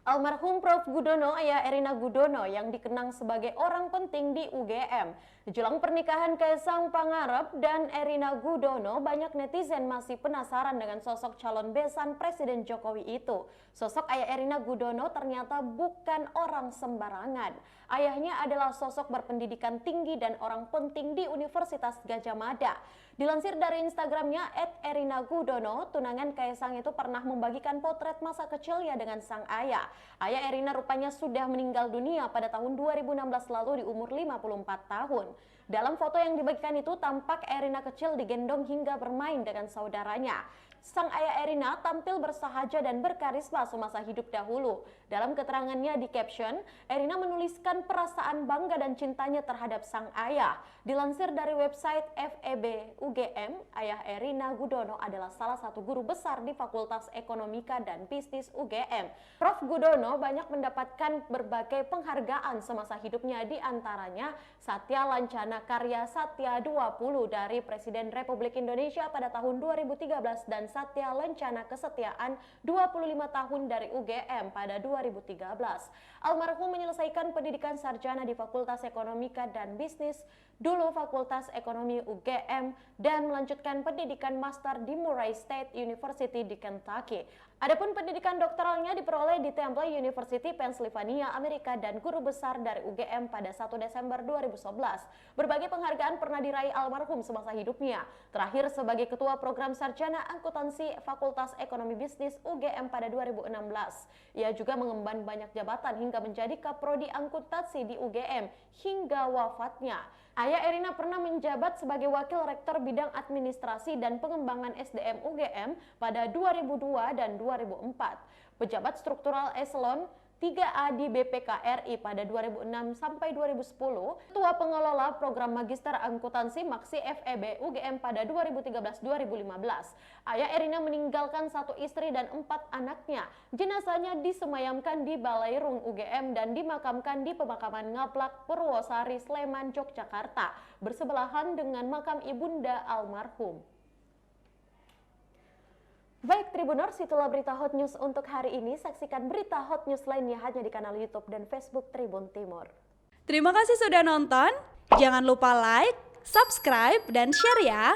Almarhum Prof. Gudono, Ayah Erina Gudono yang dikenang sebagai orang penting di UGM. Jelang pernikahan Kaisang Pangarep dan Erina Gudono, banyak netizen masih penasaran dengan sosok calon besan Presiden Jokowi itu. Sosok Ayah Erina Gudono ternyata bukan orang sembarangan. Ayahnya adalah sosok berpendidikan tinggi dan orang penting di Universitas Gadjah Mada. Dilansir dari Instagramnya @erina_gudono, tunangan Kaisang itu pernah membagikan potret masa kecilnya dengan sang ayah. Ayah Erina rupanya sudah meninggal dunia pada tahun 2016 lalu di umur 54 tahun. Dalam foto yang dibagikan itu tampak Erina kecil digendong hingga bermain dengan saudaranya. Sang ayah Erina tampil bersahaja dan berkarisma semasa hidup dahulu. Dalam keterangannya di caption, Erina menuliskan perasaan bangga dan cintanya terhadap sang ayah. Dilansir dari website FEB UGM, Ayah Erina Gudono adalah salah satu guru besar di Fakultas Ekonomika dan Bisnis UGM. Prof. Gudono banyak mendapatkan berbagai penghargaan semasa hidupnya, di antaranya Satya Lancana Karya Satya 20 dari Presiden Republik Indonesia pada tahun 2013 dan Satya Lancana Kesetiaan 25 tahun dari UGM pada 2013. Almarhum menyelesaikan pendidikan sarjana di Fakultas Ekonomika dan Bisnis, dulu Fakultas Ekonomi UGM, dan melanjutkan pendidikan master di Murray State University di Kentucky. Adapun pendidikan doktoralnya diperoleh di Temple University, Pennsylvania, Amerika, dan guru besar dari UGM pada 1 Desember 2011. Berbagai penghargaan pernah diraih almarhum semasa hidupnya. Terakhir sebagai Ketua Program Sarjana Akuntansi Fakultas Ekonomi Bisnis UGM pada 2016. Ia juga mengemban banyak jabatan hingga menjadi Kaprodi Akuntansi di UGM hingga wafatnya. Ayah Erina pernah menjabat sebagai Wakil Rektor Bidang Administrasi dan Pengembangan SDM UGM pada 2002 dan 2004. Pejabat struktural eselon 3A di BPKRI pada 2006 sampai 2010, Ketua Pengelola Program Magister Akuntansi Maksi FEB UGM pada 2013-2015. Ayah Erina meninggalkan 1 istri dan 4 anaknya. Jenazahnya disemayamkan di Balairung UGM dan dimakamkan di Pemakaman Ngaplak, Purwosari, Sleman, Yogyakarta, bersebelahan dengan makam ibunda almarhum. Baik Tribuners, itulah berita Hot News untuk hari ini. Saksikan berita Hot News lainnya hanya di kanal YouTube dan Facebook Tribun Timur. Terima kasih sudah nonton. Jangan lupa like, subscribe, dan share ya.